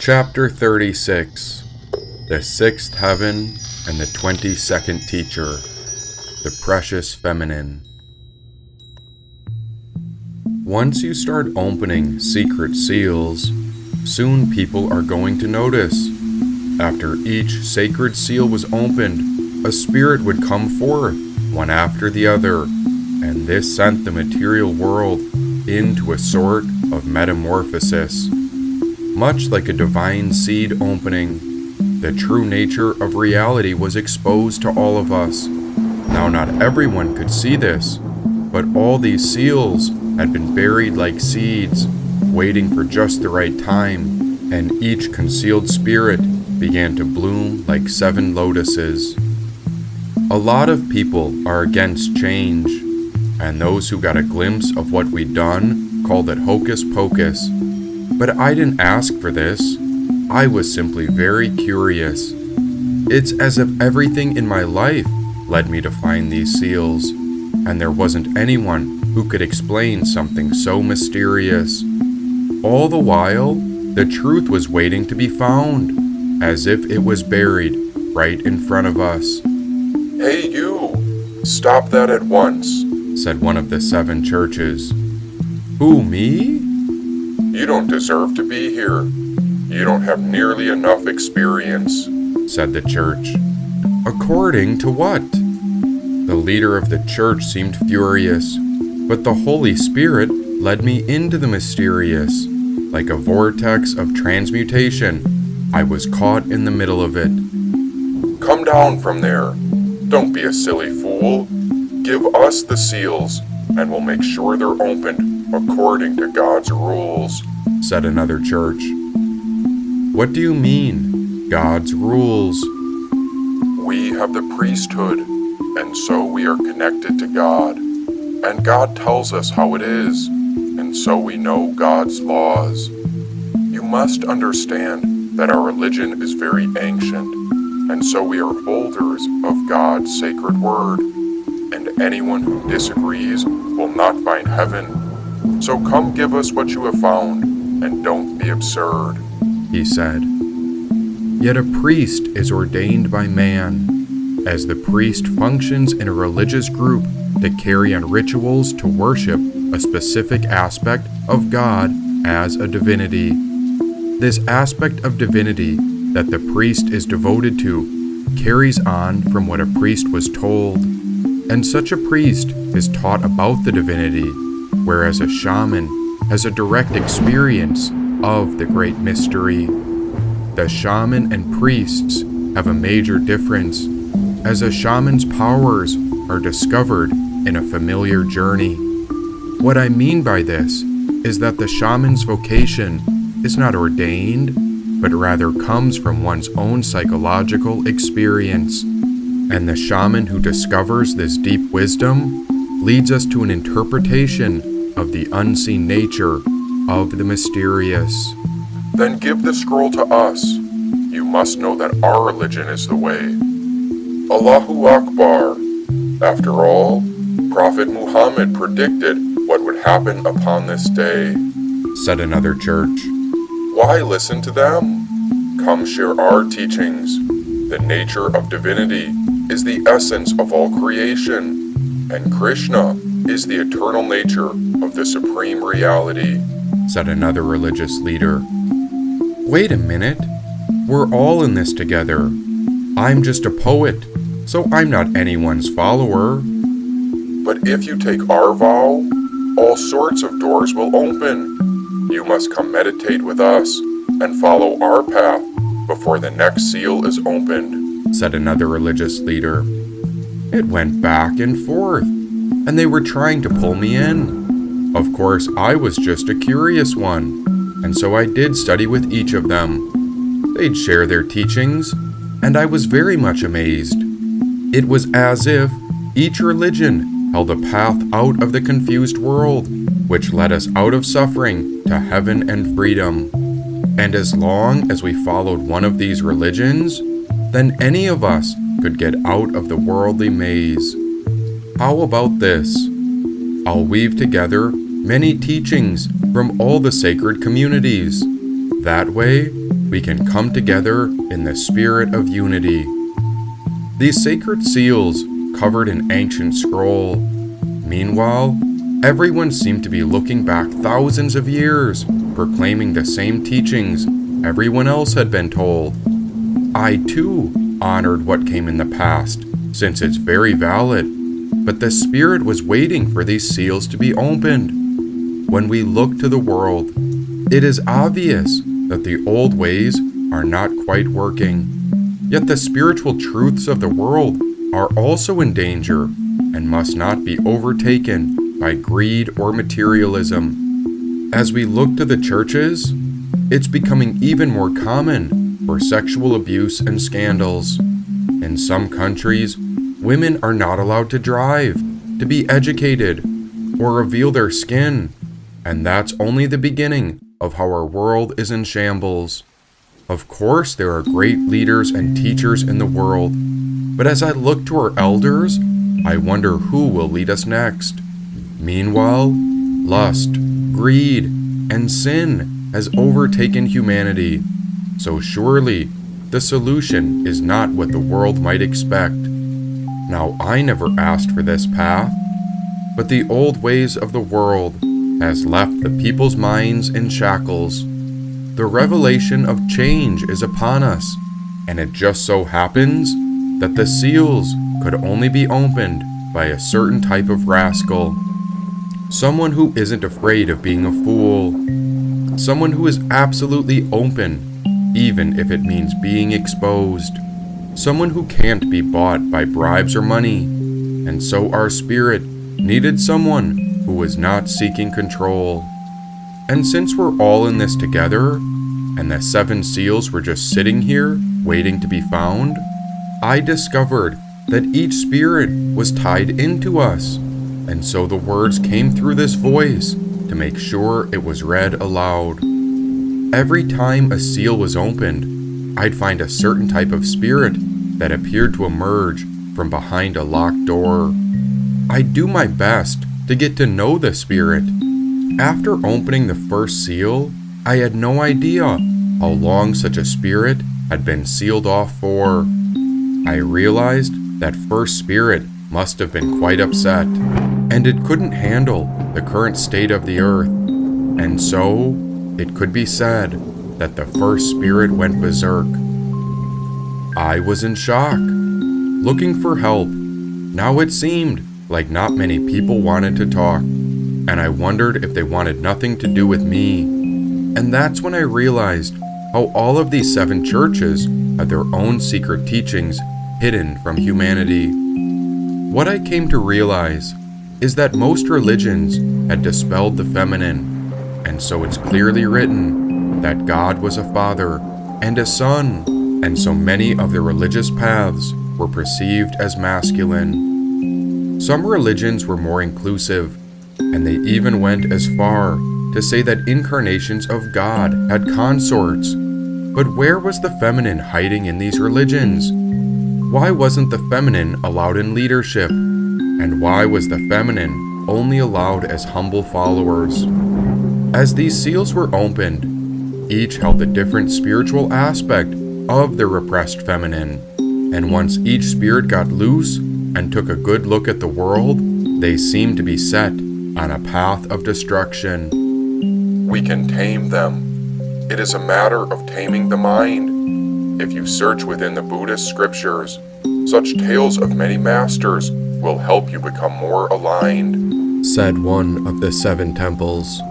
Chapter 36. The Sixth Heaven and the 22nd Teacher, the Precious Feminine. Once you start opening secret seals, soon people are going to notice. After each sacred seal was opened, a spirit would come forth, one after the other, and this sent the material world into a sort of metamorphosis. Much like a divine seed opening, the true nature of reality was exposed to all of us. Now, not everyone could see this, but all these seals had been buried like seeds, waiting for just the right time, and each concealed spirit began to bloom like 7 lotuses. A lot of people are against change, and those who got a glimpse of what we'd done called it hocus pocus. But I didn't ask for this. I was simply very curious. It's as if everything in my life led me to find these seals, and there wasn't anyone who could explain something so mysterious. All the while, the truth was waiting to be found, as if it was buried right in front of us. "Hey you! Stop that at once," said one of the 7 churches. Who, me? "You don't deserve to be here. You don't have nearly enough experience," said the church. According to what? The leader of the church seemed furious, but the Holy Spirit led me into the mysterious. Like a vortex of transmutation, I was caught in the middle of it. "Come down from there. Don't be a silly fool. Give us the seals, and we'll make sure they're opened according to God's rules," said another church. What do you mean, God's rules? "We have the priesthood, and so we are connected to God. And God tells us how it is, and so we know God's laws. You must understand that our religion is very ancient, and so we are holders of God's sacred word, and anyone who disagrees will not find heaven. So come give us what you have found, and don't be absurd," he said. Yet a priest is ordained by man, as the priest functions in a religious group to carry on rituals to worship a specific aspect of God as a divinity. This aspect of divinity that the priest is devoted to carries on from what a priest was told, and such a priest is taught about the divinity, whereas a shaman has a direct experience of the great mystery. The shaman and priests have a major difference, as a shaman's powers are discovered in a familiar journey. What I mean by this is that the shaman's vocation is not ordained, but rather comes from one's own psychological experience. And the shaman who discovers this deep wisdom leads us to an interpretation of the unseen nature of the mysterious. "Then give the scroll to us. You must know that our religion is the way. Allahu Akbar. After all, Prophet Muhammad predicted what would happen upon this day," said another church. "Why listen to them? Come share our teachings. The nature of divinity is the essence of all creation, and Krishna is the eternal nature of the supreme reality," said another religious leader. Wait a minute. We're all in this together. I'm just a poet, so I'm not anyone's follower. "But if you take our vow, all sorts of doors will open. You must come meditate with us and follow our path before the next seal is opened," said another religious leader. It went back and forth, and they were trying to pull me in. Of course, I was just a curious one, and so I did study with each of them. They'd share their teachings, and I was very much amazed. It was as if each religion held a path out of the confused world, which led us out of suffering to heaven and freedom. And as long as we followed one of these religions, then any of us could get out of the worldly maze. How about this? I'll weave together many teachings from all the sacred communities. That way, we can come together in the spirit of unity. These sacred seals covered an ancient scroll. Meanwhile, everyone seemed to be looking back thousands of years, proclaiming the same teachings everyone else had been told. I too honored what came in the past, since it's very valid, but the Spirit was waiting for these seals to be opened. When we look to the world, it is obvious that the old ways are not quite working. Yet the spiritual truths of the world are also in danger and must not be overtaken by greed or materialism. As we look to the churches, it's becoming even more common for sexual abuse and scandals. In some countries, women are not allowed to drive, to be educated, or reveal their skin, and that's only the beginning of how our world is in shambles. Of course, there are great leaders and teachers in the world, but as I look to our elders, I wonder who will lead us next. Meanwhile, lust, greed, and sin has overtaken humanity, so surely the solution is not what the world might expect. Now, I never asked for this path, but the old ways of the world has left the people's minds in shackles. The revelation of change is upon us, and it just so happens that the seals could only be opened by a certain type of rascal. Someone who isn't afraid of being a fool. Someone who is absolutely open, even if it means being exposed. Someone who can't be bought by bribes or money. And so our spirit needed someone who was not seeking control. And since we're all in this together, and the 7 seals were just sitting here, waiting to be found, I discovered that each spirit was tied into us, and so the words came through this voice to make sure it was read aloud. Every time a seal was opened, I'd find a certain type of spirit that appeared to emerge from behind a locked door. I'd do my best to get to know the spirit. After opening the first seal, I had no idea how long such a spirit had been sealed off for. I realized that first spirit must have been quite upset, and it couldn't handle the current state of the earth, and so it could be said that the first spirit went berserk. I was in shock, looking for help. Now it seemed like not many people wanted to talk, and I wondered if they wanted nothing to do with me. And that's when I realized how all of these 7 churches had their own secret teachings hidden from humanity. What I came to realize is that most religions had dispelled the feminine, and so it's clearly written that God was a father and a son, and so many of the religious paths were perceived as masculine. Some religions were more inclusive, and they even went as far to say that incarnations of God had consorts. But where was the feminine hiding in these religions? Why wasn't the feminine allowed in leadership? And why was the feminine only allowed as humble followers? As these seals were opened, each held a different spiritual aspect of the repressed feminine. And once each spirit got loose and took a good look at the world, they seemed to be set on a path of destruction. We can tame them. It is a matter of taming the mind. If you search within the Buddhist scriptures, such tales of many masters will help you become more aligned, said one of the 7 temples.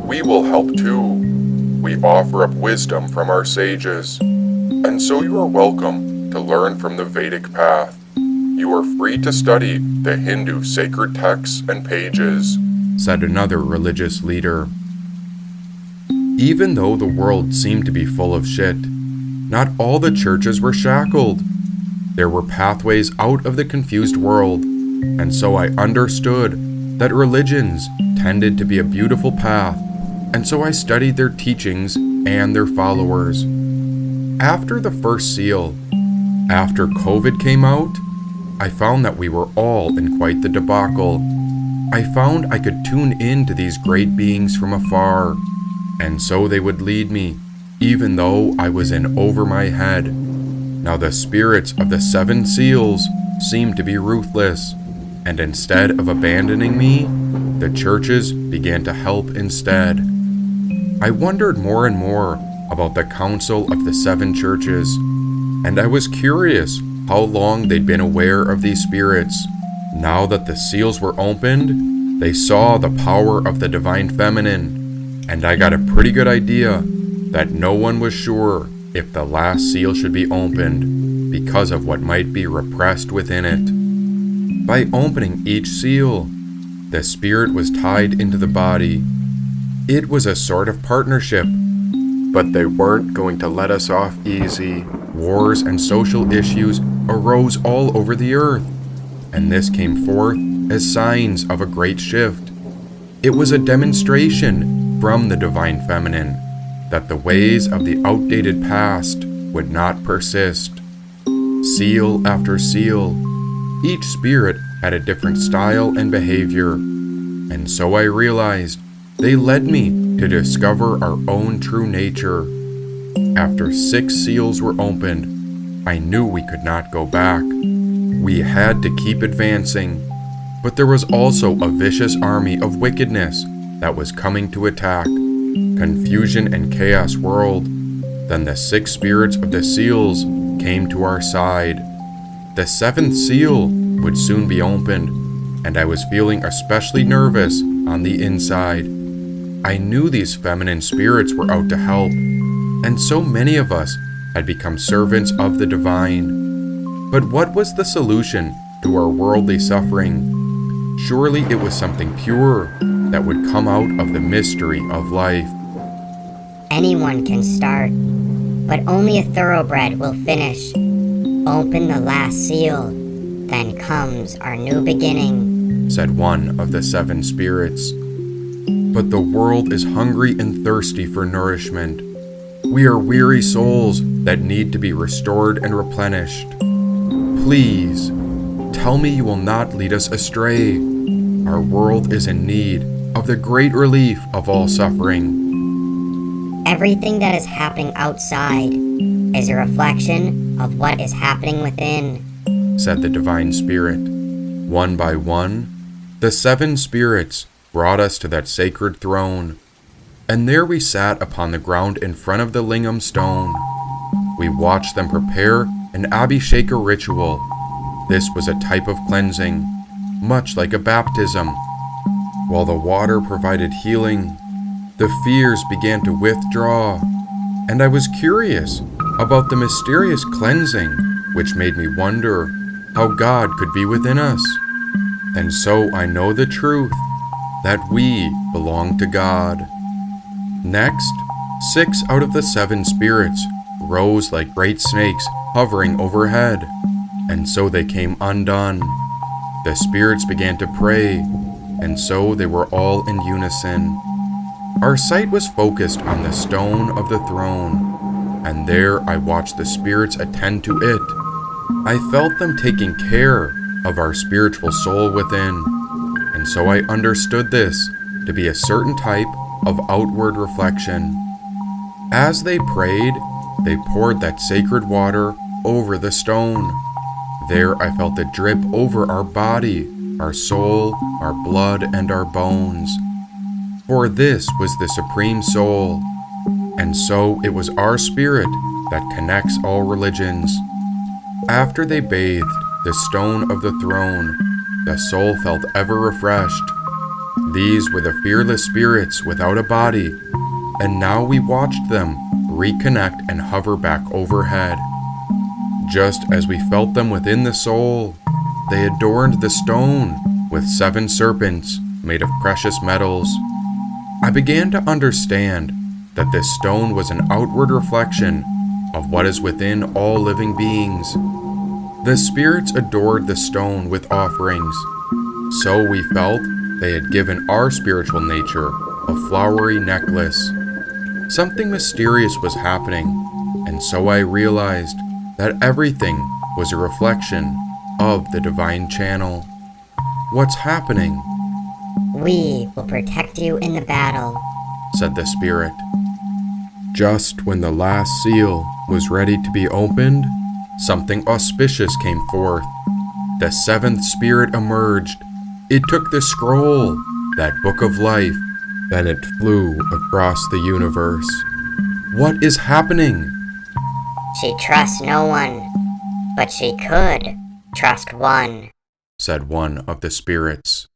We will help too. We offer up wisdom from our sages, and so you are welcome to learn from the Vedic path. You are free to study the Hindu sacred texts and pages, said another religious leader. Even though the world seemed to be full of shit, not all the churches were shackled. There were pathways out of the confused world, and so I understood that religions tended to be a beautiful path, and so I studied their teachings and their followers. After the first seal, after COVID came out, I found that we were all in quite the debacle. I found I could tune in to these great beings from afar, and so they would lead me, even though I was in over my head. Now the spirits of the 7 seals seemed to be ruthless, and instead of abandoning me, the churches began to help instead. I wondered more and more about the council of the 7 churches, and I was curious how long they'd been aware of these spirits. Now that the seals were opened, they saw the power of the divine feminine, and I got a pretty good idea that no one was sure if the last seal should be opened because of what might be repressed within it. By opening each seal, the spirit was tied into the body. It was a sort of partnership, but they weren't going to let us off easy. Wars and social issues arose all over the earth, and this came forth as signs of a great shift. It was a demonstration from the divine feminine that the ways of the outdated past would not persist. Seal after seal, each spirit had a different style and behavior, and so I realized they led me to discover our own true nature. After 6 seals were opened, I knew we could not go back. We had to keep advancing, but there was also a vicious army of wickedness that was coming to attack. Confusion and chaos whirled. Then the 6 spirits of the seals came to our side. The 7th seal would soon be opened, and I was feeling especially nervous on the inside. I knew these feminine spirits were out to help, and so many of us had become servants of the divine. But what was the solution to our worldly suffering? Surely it was something pure that would come out of the mystery of life. Anyone can start, but only a thoroughbred will finish. Open the last seal, then comes our new beginning, said one of the 7 spirits. But the world is hungry and thirsty for nourishment. We are weary souls that need to be restored and replenished. Please, tell me you will not lead us astray. Our world is in need of the great relief of all suffering. Everything that is happening outside is a reflection of what is happening within, said the divine spirit. One by one, the 7 spirits brought us to that sacred throne, and there we sat upon the ground in front of the lingam stone. We watched them prepare an Abhisheka ritual. This was a type of cleansing, much like a baptism. While the water provided healing, the fears began to withdraw, and I was curious about the mysterious cleansing, which made me wonder how God could be within us. And so I know the truth, that we belong to God. Next, 6 out of the 7 spirits rose like great snakes hovering overhead, and so they came undone. The spirits began to pray, and so they were all in unison. Our sight was focused on the stone of the throne, and there I watched the spirits attend to it. I felt them taking care of our spiritual soul within, and so I understood this to be a certain type of outward reflection. As they prayed, they poured that sacred water over the stone. There I felt it drip over our body, our soul, our blood, and our bones. For this was the Supreme Soul, and so it was our spirit that connects all religions. After they bathed the stone of the throne, the soul felt ever refreshed. These were the fearless spirits without a body, and now we watched them reconnect and hover back overhead. Just as we felt them within the soul, they adorned the stone with 7 serpents made of precious metals. I began to understand that this stone was an outward reflection of what is within all living beings. The spirits adored the stone with offerings. So we felt they had given our spiritual nature a flowery necklace. Something mysterious was happening, and so I realized that everything was a reflection of the divine channel. What's happening? We will protect you in the battle, said the spirit. Just when the last seal was ready to be opened, something auspicious came forth. The seventh spirit emerged. It took the scroll, that book of life, then it flew across the universe. What is happening? She trusts no one, but she could trust one, Said one of the spirits.